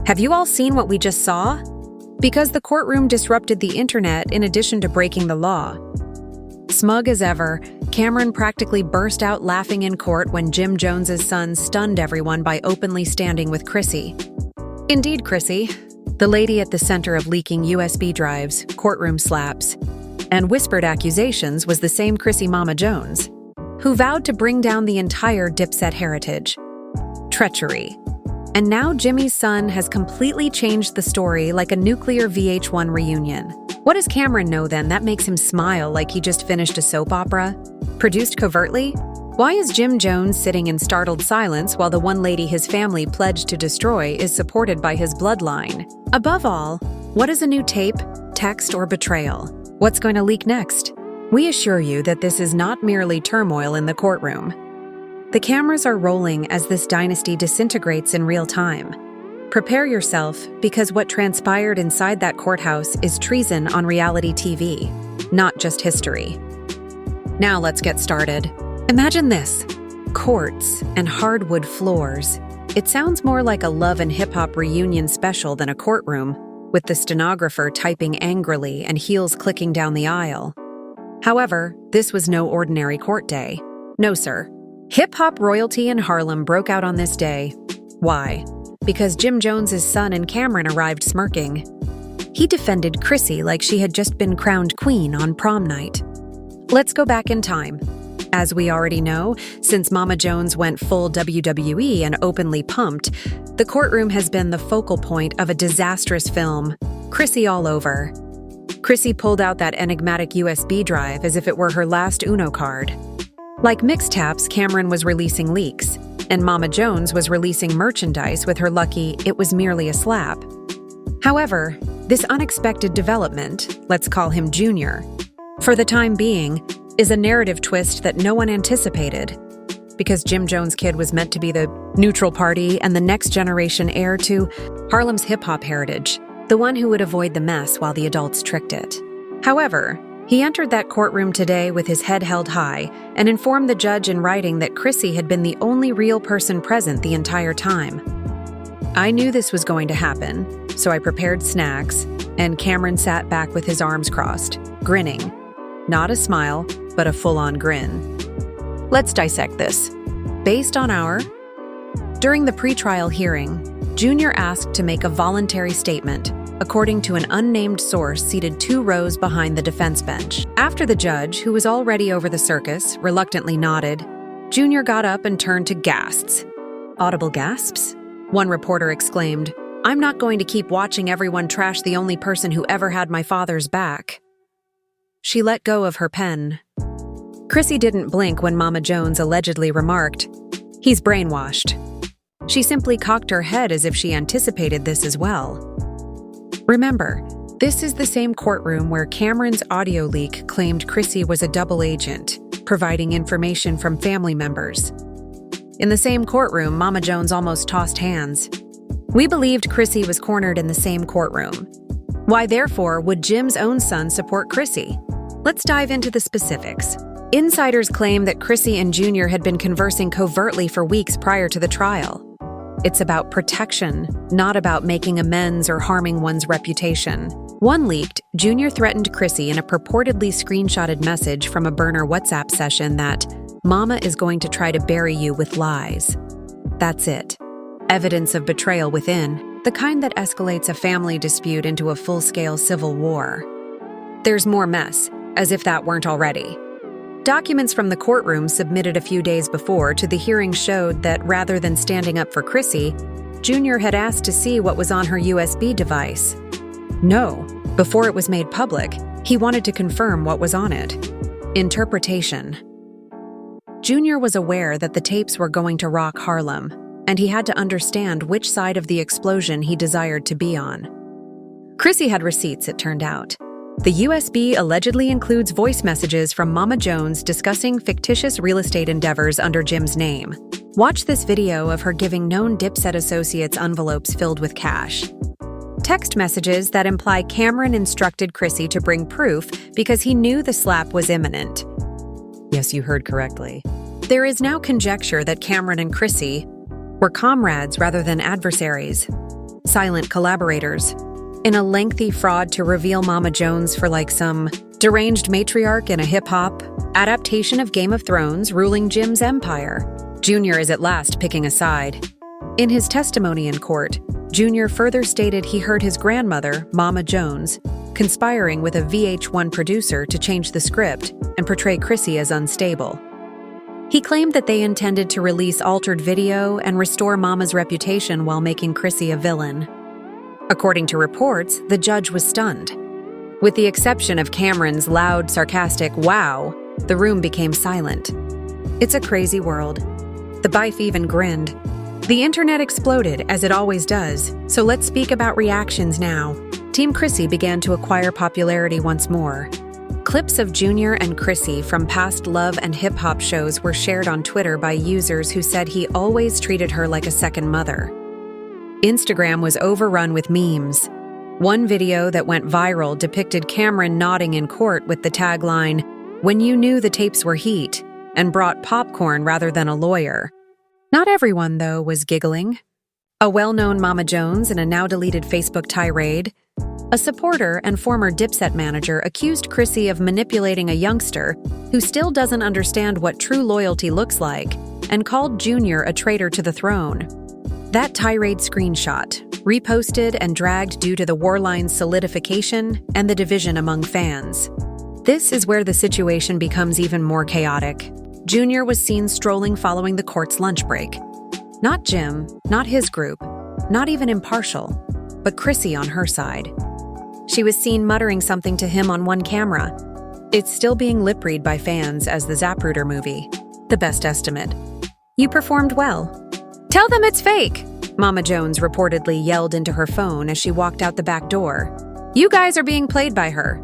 Have you all seen what we just saw? Because the courtroom disrupted the internet in addition to breaking the law. Smug as ever, Cameron practically burst out laughing in court when Jim Jones's son stunned everyone by openly standing with Chrissy. Indeed, Chrissy, the lady at the center of leaking USB drives, courtroom slaps, and whispered accusations was the same Chrissy Mama Jones, who vowed to bring down the entire Dipset heritage. Treachery. And now Jimmy's son has completely changed the story like a nuclear VH1 reunion. What does Cameron know then that makes him smile like he just finished a soap opera? Produced covertly? Why is Jim Jones sitting in startled silence while the one lady his family pledged to destroy is supported by his bloodline? Above all, what is a new tape, text, or betrayal? What's going to leak next? We assure you that this is not merely turmoil in the courtroom. The cameras are rolling as this dynasty disintegrates in real time. Prepare yourself, because what transpired inside that courthouse is treason on reality TV, not just history. Now let's get started. Imagine this: courts and hardwood floors. It sounds more like a love and hip-hop reunion special than a courtroom, with the stenographer typing angrily and heels clicking down the aisle. However, this was no ordinary court day. No, sir. Hip-hop royalty in Harlem broke out on this day. Why? Because Jim Jones's son and Cameron arrived smirking. He defended Chrissy like she had just been crowned queen on prom night. Let's go back in time. As we already know, since Mama Jones went full WWE and openly pumped, the courtroom has been the focal point of a disastrous film, Chrissy All Over. Chrissy pulled out that enigmatic USB drive as if it were her last Uno card. Like mixtapes, Cameron was releasing leaks, and Mama Jones was releasing merchandise with her lucky "it was merely a slap." However, this unexpected development, let's call him Junior, for the time being, is a narrative twist that no one anticipated. Because Jim Jones' kid was meant to be the neutral party and the next generation heir to Harlem's hip-hop heritage, the one who would avoid the mess while the adults tricked it. However, he entered that courtroom today with his head held high and informed the judge in writing that Chrissy had been the only real person present the entire time. I knew this was going to happen, so I prepared snacks, and Cameron sat back with his arms crossed, grinning. Not a smile, but a full-on grin. Let's dissect this. Based on During the pretrial hearing, Junior asked to make a voluntary statement, according to an unnamed source seated 2 rows behind the defense bench. After the judge, who was already over the circus, reluctantly nodded, Junior got up and turned to gasps. Audible gasps? One reporter exclaimed, "I'm not going to keep watching everyone trash the only person who ever had my father's back." She let go of her pen. Chrissy didn't blink when Mama Jones allegedly remarked, "He's brainwashed." She simply cocked her head as if she anticipated this as well. Remember, this is the same courtroom where Cameron's audio leak claimed Chrissy was a double agent, providing information from family members. In the same courtroom, Mama Jones almost tossed hands. We believed Chrissy was cornered in the same courtroom. Why, therefore, would Jim's own son support Chrissy? Let's dive into the specifics. Insiders claim that Chrissy and Junior had been conversing covertly for weeks prior to the trial. It's about protection, not about making amends or harming one's reputation. One leaked, Junior threatened Chrissy in a purportedly screenshotted message from a burner WhatsApp session that, "Mama is going to try to bury you with lies." That's it. Evidence of betrayal within, the kind that escalates a family dispute into a full-scale civil war. There's more mess, as if that weren't already. Documents from the courtroom submitted a few days before to the hearing showed that rather than standing up for Chrissy, Junior had asked to see what was on her USB device. No, before it was made public, he wanted to confirm what was on it. Interpretation. Junior was aware that the tapes were going to rock Harlem, and he had to understand which side of the explosion he desired to be on. Chrissy had receipts, it turned out. The USB allegedly includes voice messages from Mama Jones discussing fictitious real estate endeavors under Jim's name. Watch this video of her giving known Dipset associates envelopes filled with cash. Text messages that imply Cameron instructed Chrissy to bring proof because he knew the slap was imminent. Yes, you heard correctly. There is now conjecture that Cameron and Chrissy were comrades rather than adversaries. silent collaborators, in a lengthy fraud to reveal Mama Jones for like some deranged matriarch in a hip-hop adaptation of Game of Thrones ruling Jim's empire. Junior is at last picking a side. In his testimony in court, Junior further stated he heard his grandmother, Mama Jones, conspiring with a VH1 producer to change the script and portray Chrissy as unstable. He claimed that they intended to release altered video and restore Mama's reputation while making Chrissy a villain. According to reports, the judge was stunned. With the exception of Cameron's loud, sarcastic "wow," the room became silent. It's a crazy world. The bife even grinned. The internet exploded, as it always does, so let's speak about reactions now. Team Chrissy began to acquire popularity once more. Clips of Junior and Chrissy from past love and hip-hop shows were shared on Twitter by users who said he always treated her like a second mother. Instagram was overrun with memes. One video that went viral depicted Cameron nodding in court with the tagline, "When you knew the tapes were heat," and brought popcorn rather than a lawyer. Not everyone, though, was giggling. A well-known Mama Jones in a now-deleted Facebook tirade, a supporter and former Dipset manager accused Chrissy of manipulating a youngster who still doesn't understand what true loyalty looks like and called Junior a traitor to the throne. That tirade screenshot, reposted and dragged due to the warline's solidification and the division among fans. This is where the situation becomes even more chaotic. Junior was seen strolling following the court's lunch break. Not Jim, not his group, not even impartial, but Chrissy on her side. She was seen muttering something to him on one camera. It's still being lip-read by fans as the Zapruder movie. The best estimate. "You performed well." "Tell them it's fake," Mama Jones reportedly yelled into her phone as she walked out the back door. "You guys are being played by her."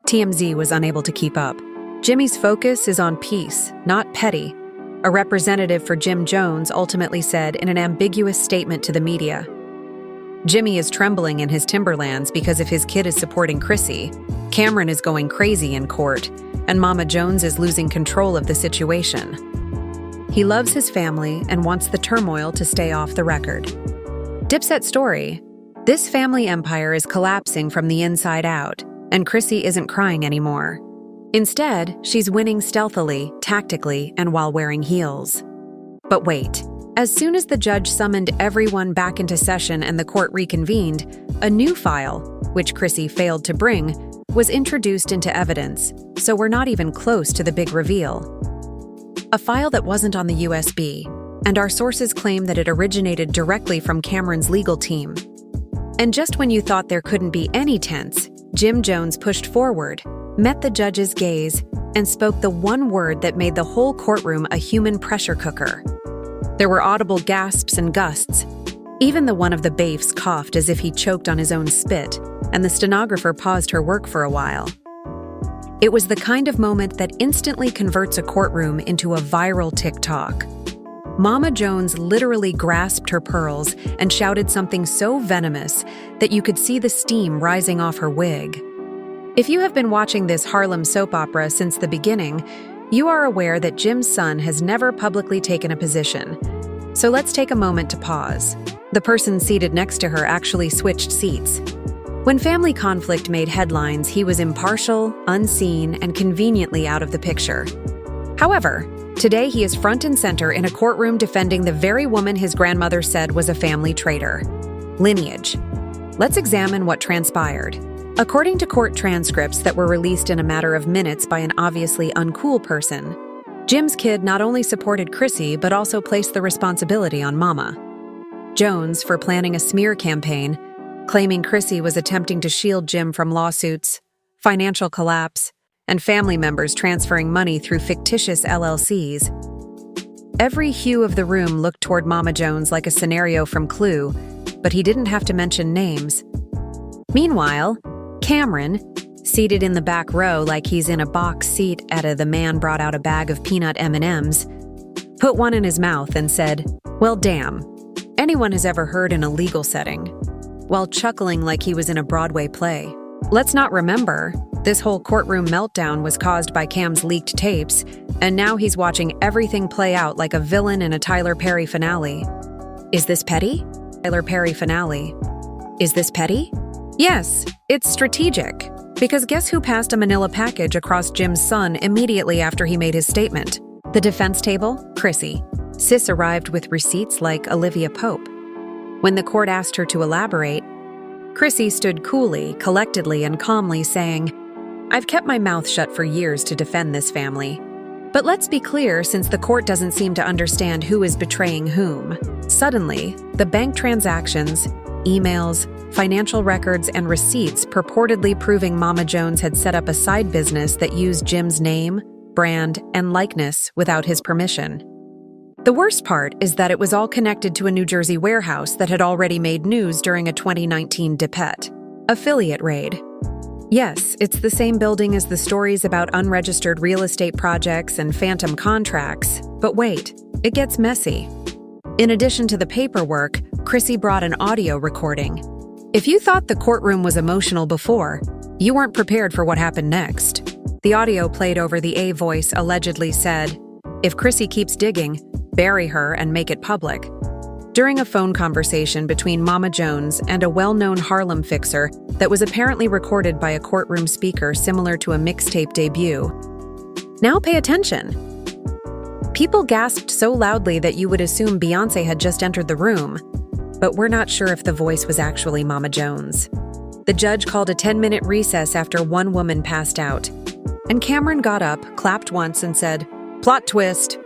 TMZ was unable to keep up. Jimmy's focus is on peace, not petty, a representative for Jim Jones ultimately said in an ambiguous statement to the media. Jimmy is trembling in his Timberlands because if his kid is supporting Chrissy, Cameron is going crazy in court, and Mama Jones is losing control of the situation. He loves his family and wants the turmoil to stay off the record. Dipset story. This family empire is collapsing from the inside out, and Chrissy isn't crying anymore. Instead, she's winning stealthily, tactically, and while wearing heels. But wait. As soon as the judge summoned everyone back into session and the court reconvened, a new file, which Chrissy failed to bring, was introduced into evidence, so we're not even close to the big reveal. A file that wasn't on the USB, and our sources claim that it originated directly from Cameron's legal team. And just when you thought there couldn't be any tense, Jim Jones pushed forward, met the judge's gaze, and spoke the one word that made the whole courtroom a human pressure cooker. There were audible gasps and gusts. Even the one of the baifs coughed as if he choked on his own spit, and the stenographer paused her work for a while. It was the kind of moment that instantly converts a courtroom into a viral TikTok. Mama Jones literally grasped her pearls and shouted something so venomous that you could see the steam rising off her wig. If you have been watching this Harlem soap opera since the beginning, you are aware that Jim's son has never publicly taken a position. So let's take a moment to pause. The person seated next to her actually switched seats. When family conflict made headlines, he was impartial, unseen, and conveniently out of the picture. However, today he is front and center in a courtroom defending the very woman his grandmother said was a family traitor. Lineage. Let's examine what transpired. According to court transcripts that were released in a matter of minutes by an obviously uncool person, Jim's kid not only supported Chrissy but also placed the responsibility on Mama Jones for planning a smear campaign, claiming Chrissy was attempting to shield Jim from lawsuits, financial collapse, and family members transferring money through fictitious LLCs. Every hue of the room looked toward Mama Jones like a scenario from Clue, but he didn't have to mention names. Meanwhile, Cameron, seated in the back row like he's in a box seat at The Man Brought Out a Bag of Peanut M&Ms, put one in his mouth and said, "Well, damn, anyone has ever heard in a legal setting," while chuckling like he was in a Broadway play. Let's not remember, this whole courtroom meltdown was caused by Cam's leaked tapes, and now he's watching everything play out like a villain in a Tyler Perry finale. Is this petty? Tyler Perry finale. Is this petty? Yes, it's strategic. Because guess who passed a manila package across Jim's son immediately after he made his statement? The defense table, Chrissy. Sis arrived with receipts like Olivia Pope. When the court asked her to elaborate, Chrissy stood coolly, collectedly, and calmly saying, "I've kept my mouth shut for years to defend this family. But let's be clear, since the court doesn't seem to understand who is betraying whom." Suddenly, the bank transactions, emails, financial records, and receipts purportedly proving Mama Jones had set up a side business that used Jim's name, brand, and likeness without his permission. The worst part is that it was all connected to a New Jersey warehouse that had already made news during a 2019 DePet affiliate raid. Yes, it's the same building as the stories about unregistered real estate projects and phantom contracts, but wait, it gets messy. In addition to the paperwork, Chrissy brought an audio recording. If you thought the courtroom was emotional before, you weren't prepared for what happened next. The audio played over the A voice allegedly said, "If Chrissy keeps digging, bury her and make it public." During a phone conversation between Mama Jones and a well-known Harlem fixer that was apparently recorded by a courtroom speaker similar to a mixtape debut. Now pay attention. People gasped so loudly that you would assume Beyoncé had just entered the room, but we're not sure if the voice was actually Mama Jones. The judge called a 10-minute recess after one woman passed out, and Cameron got up, clapped once, and said, "Plot twist."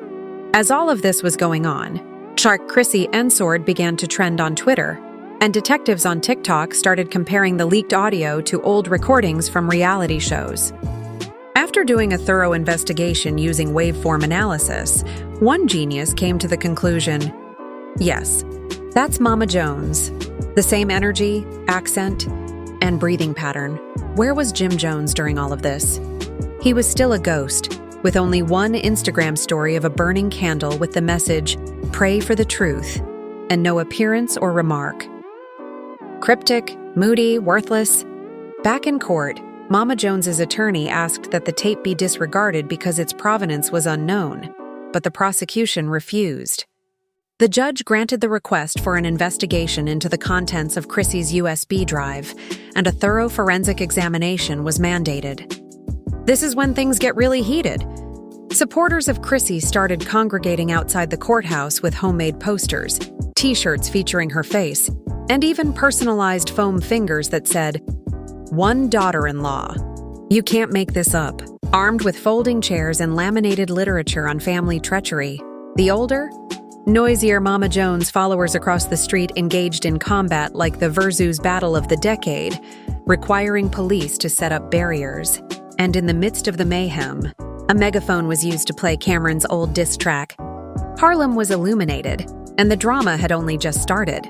As all of this was going on, Shark Chrissy and Sword began to trend on Twitter, and detectives on TikTok started comparing the leaked audio to old recordings from reality shows. After doing a thorough investigation using waveform analysis, one genius came to the conclusion, yes, that's Mama Jones. The same energy, accent, and breathing pattern. Where was Jim Jones during all of this? He was still a ghost, with only one Instagram story of a burning candle with the message, "Pray for the truth," and no appearance or remark. Cryptic, moody, worthless. Back in court, Mama Jones's attorney asked that the tape be disregarded because its provenance was unknown, but the prosecution refused. The judge granted the request for an investigation into the contents of Chrissy's USB drive, and a thorough forensic examination was mandated. This is when things get really heated. Supporters of Chrissy started congregating outside the courthouse with homemade posters, t-shirts featuring her face, and even personalized foam fingers that said, "One daughter-in-law. You can't make this up." Armed with folding chairs and laminated literature on family treachery, the older, noisier Mama Jones followers across the street engaged in combat like the Versus Battle of the Decade, requiring police to set up barriers. And in the midst of the mayhem, a megaphone was used to play Cameron's old diss track. Harlem was illuminated, and the drama had only just started.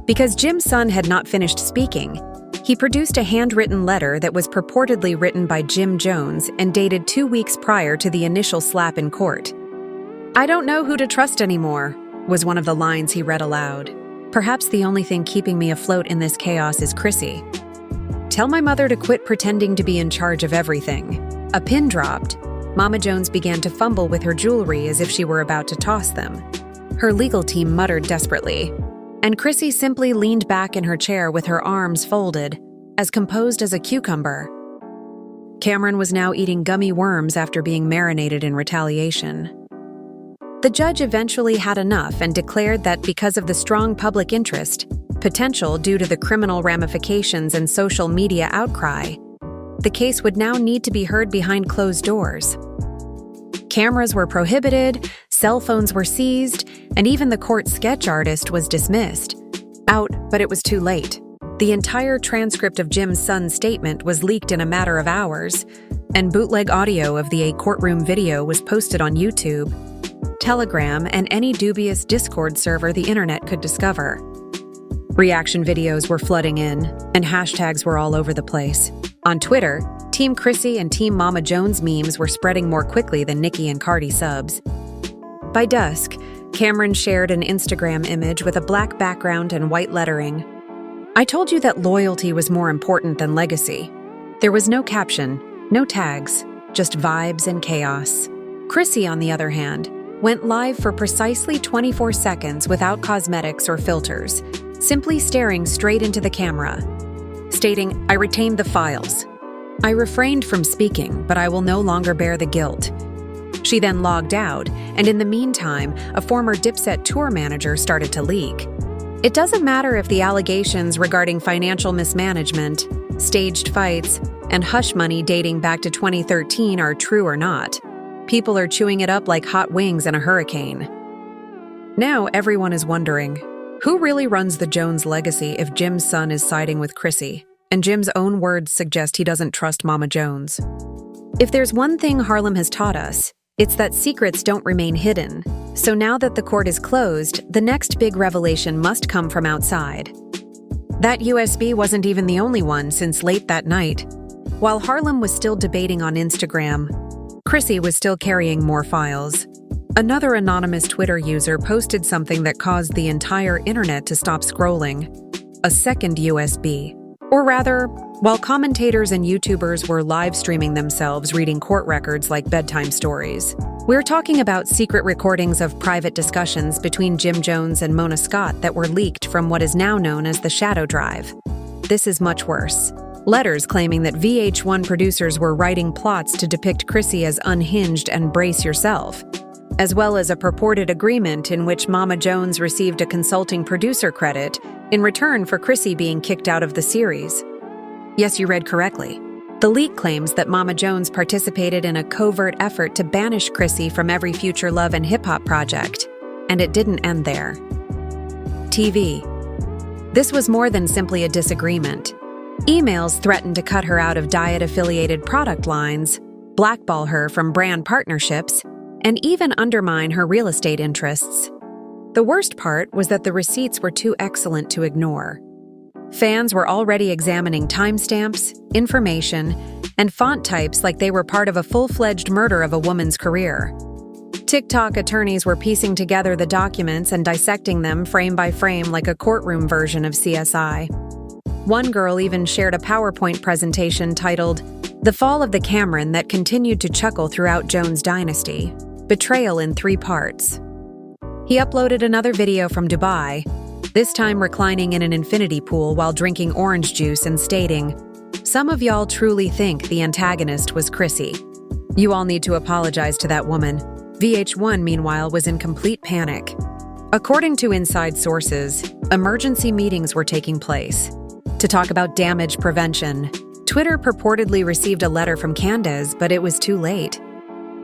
Because Jim's son had not finished speaking, he produced a handwritten letter that was purportedly written by Jim Jones and dated 2 weeks prior to the initial slap in court. "I don't know who to trust anymore," was one of the lines he read aloud. "Perhaps the only thing keeping me afloat in this chaos is Chrissy. Tell my mother to quit pretending to be in charge of everything." A pin dropped. Mama Jones began to fumble with her jewelry as if she were about to toss them. Her legal team muttered desperately, and Chrissy simply leaned back in her chair with her arms folded, as composed as a cucumber. Cameron was now eating gummy worms after being marinated in retaliation. The judge eventually had enough and declared that because of the strong public interest, potential due to the criminal ramifications and social media outcry, the case would now need to be heard behind closed doors. Cameras were prohibited, cell phones were seized, and even the court sketch artist was dismissed. Out, but it was too late. The entire transcript of Jim's son's statement was leaked in a matter of hours, and bootleg audio of the courtroom video was posted on YouTube, Telegram, and any dubious Discord server the internet could discover. Reaction videos were flooding in, and hashtags were all over the place. On Twitter, Team Chrissy and Team Mama Jones memes were spreading more quickly than Nicki and Cardi subs. By dusk, Cameron shared an Instagram image with a black background and white lettering. "I told you that loyalty was more important than legacy." There was no caption, no tags, just vibes and chaos. Chrissy, on the other hand, went live for precisely 24 seconds without cosmetics or filters, simply staring straight into the camera, stating, "I retained the files. I refrained from speaking, but I will no longer bear the guilt." She then logged out, and in the meantime, a former Dipset tour manager started to leak. It doesn't matter if the allegations regarding financial mismanagement, staged fights, and hush money dating back to 2013 are true or not. People are chewing it up like hot wings in a hurricane. Now everyone is wondering, who really runs the Jones legacy if Jim's son is siding with Chrissy, and Jim's own words suggest he doesn't trust Mama Jones? If there's one thing Harlem has taught us, it's that secrets don't remain hidden. So now that the court is closed, the next big revelation must come from outside. That USB wasn't even the only one, since late that night, while Harlem was still debating on Instagram, Chrissy was still carrying more files. Another anonymous Twitter user posted something that caused the entire internet to stop scrolling: a second USB. Or rather, while commentators and YouTubers were live streaming themselves reading court records like bedtime stories. We're talking about secret recordings of private discussions between Jim Jones and Mona Scott that were leaked from what is now known as the shadow drive. This is much worse. Letters claiming that VH1 producers were writing plots to depict Chrissy as unhinged and brace yourself, as well as a purported agreement in which Mama Jones received a consulting producer credit in return for Chrissy being kicked out of the series. Yes, you read correctly. The leak claims that Mama Jones participated in a covert effort to banish Chrissy from every future love and hip-hop project, and it didn't end there. TV. This was more than simply a disagreement. Emails threatened to cut her out of diet-affiliated product lines, blackball her from brand partnerships, and even undermine her real estate interests. The worst part was that the receipts were too excellent to ignore. Fans were already examining timestamps, information, and font types like they were part of a full-fledged murder of a woman's career. TikTok attorneys were piecing together the documents and dissecting them frame by frame like a courtroom version of CSI. One girl even shared a PowerPoint presentation titled, "The Fall of the Cameron," that continued to chuckle throughout Jones' dynasty. Betrayal in 3 parts. He uploaded another video from Dubai, this time reclining in an infinity pool while drinking orange juice and stating, "Some of y'all truly think the antagonist was Chrissy. You all need to apologize to that woman." VH1, meanwhile, was in complete panic. According to inside sources, emergency meetings were taking place to talk about damage prevention. Twitter purportedly received a letter from Candace, but it was too late.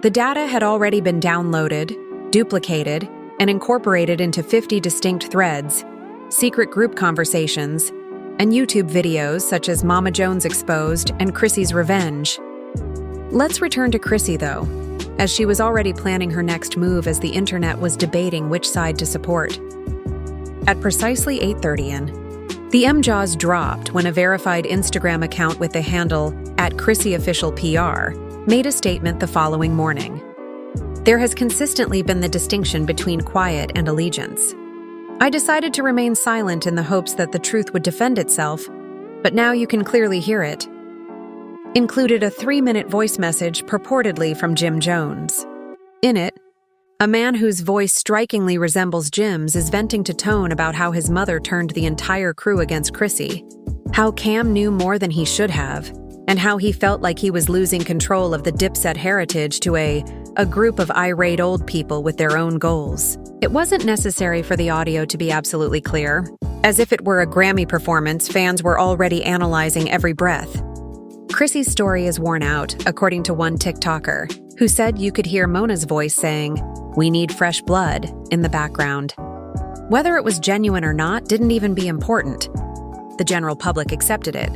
The data had already been downloaded, duplicated, and incorporated into 50 distinct threads, secret group conversations, and YouTube videos such as Mama Jones Exposed and Chrissy's Revenge. Let's return to Chrissy, though, as she was already planning her next move as the internet was debating which side to support. At precisely 8:30 in, the MJAWs dropped when a verified Instagram account with the handle @ChrissyOfficialPR made a statement the following morning. There has consistently been the distinction between quiet and allegiance. I decided to remain silent in the hopes that the truth would defend itself, but now you can clearly hear it. Included a 3-minute voice message purportedly from Jim Jones. In it, a man whose voice strikingly resembles Jim's is venting to Tone about how his mother turned the entire crew against Chrissy, how Cam knew more than he should have, and how he felt like he was losing control of the Dipset heritage to a group of irate old people with their own goals. It wasn't necessary for the audio to be absolutely clear. As if it were a Grammy performance, fans were already analyzing every breath. Chrissy's story is worn out, according to one TikToker, who said you could hear Mona's voice saying, "We need fresh blood," in the background. Whether it was genuine or not didn't even be important. The general public accepted it.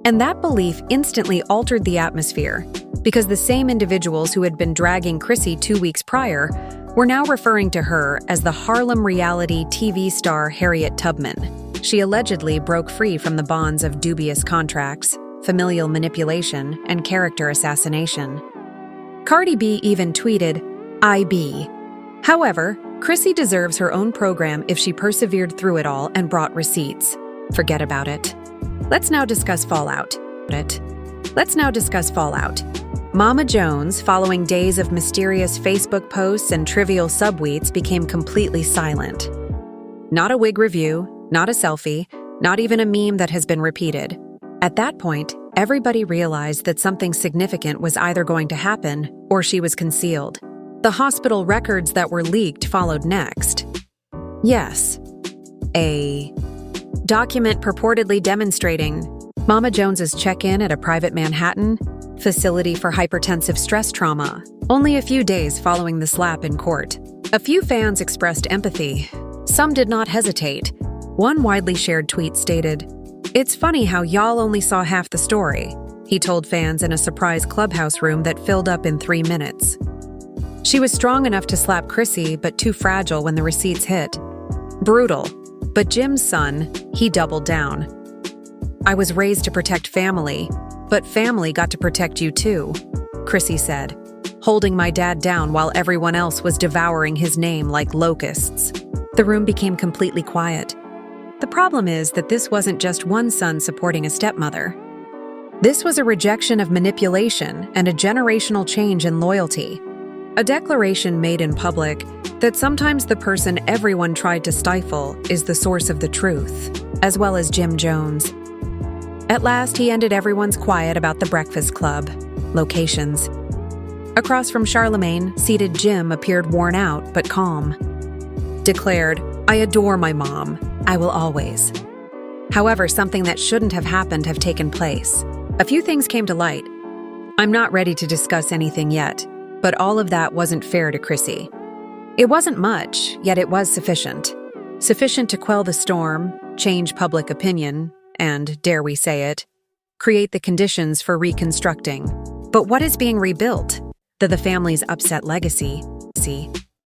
And that belief instantly altered the atmosphere, because the same individuals who had been dragging Chrissy 2 weeks prior were now referring to her as the Harlem reality TV star Harriet Tubman. She allegedly broke free from the bonds of dubious contracts, familial manipulation, and character assassination. Cardi B even tweeted, "IB." However, Chrissy deserves her own program if she persevered through it all and brought receipts. Forget about it. Let's now discuss fallout. Mama Jones, following days of mysterious Facebook posts and trivial subtweets, became completely silent. Not a wig review, not a selfie, not even a meme that has been repeated. At that point, everybody realized that something significant was either going to happen or she was concealed. The hospital records that were leaked followed next. Yes, a document purportedly demonstrating Mama Jones's check-in at a private Manhattan facility for hypertensive stress trauma, only a few days following the slap in court. A few fans expressed empathy. Some did not hesitate. One widely shared tweet stated, "It's funny how y'all only saw half the story," he told fans in a surprise clubhouse room that filled up in 3 minutes. She was strong enough to slap Chrissy, but too fragile when the receipts hit. Brutal. But Jim's son, he doubled down. "I was raised to protect family, but family got to protect you too," Chrissy said, holding my dad down while everyone else was devouring his name like locusts. The room became completely quiet. The problem is that this wasn't just one son supporting a stepmother. This was a rejection of manipulation and a generational change in loyalty. A declaration made in public that sometimes the person everyone tried to stifle is the source of the truth, as well as Jim Jones. At last, he ended everyone's quiet about the Breakfast Club locations. Across from Charlemagne, seated Jim appeared worn out but calm. Declared, "I adore my mom. I will always." However, something that shouldn't have happened have taken place. A few things came to light. I'm not ready to discuss anything yet, but all of that wasn't fair to Chrissy. It wasn't much, yet it was sufficient. Sufficient to quell the storm, change public opinion, and, dare we say it, create the conditions for reconstructing. But what is being rebuilt? The family's upset legacy.